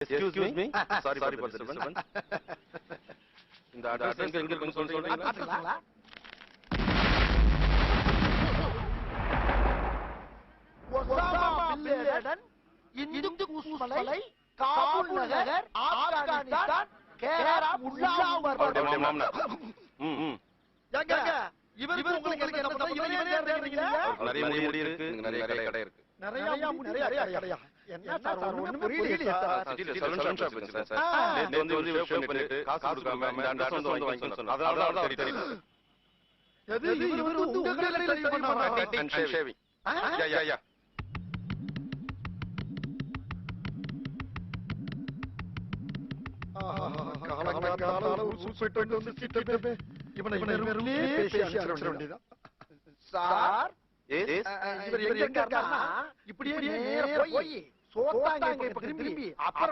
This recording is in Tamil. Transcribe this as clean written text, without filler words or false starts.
excuse me sorry for disturbance இந்த அட்ரஸ் எங்க இருக்குன்னு சொல்றீங்களா ஒசாமா பின் லேடன் இந்து குஸ்மலை காபூல் நகர் ஆப்கானிஸ்தான் கேரளா முல்லா ஏங்க இவருக்கு உங்களுக்கு என்ன சம்பந்தம் இவரே தேர்ந்தெடுக்கிறீங்க நிறைய முடி இருக்கு நிறைய கடை இருக்கு நிறைய முடி நிறைய கடையா என்ன சார் ஒண்ணுமே புரியலையே சார் சிட்டில சலூன் ஷாப் இருக்கு சார் நேத்து வந்து ஷேவ் பண்ணிட்டு காசு கொடுக்காம இந்த அட்ரஸ் வந்து வாங்கி சொன்னாங்க அதனால தான் தெரியல எது இவர் வந்து உங்க கடையில ட்ரை பண்ணாரா கட்டிங் அண்ட் ஷேவிங் யா காலங்கால சூப்பர் வந்து கிட்டவே இவனை வெறுமனே பேசி அனுப்பிட வேண்டியதான் சார் இவர் எங்க இருக்காருன்னா இப்படியே நேரா போய் சோத்தாங்க திரும்பி அப்புறம்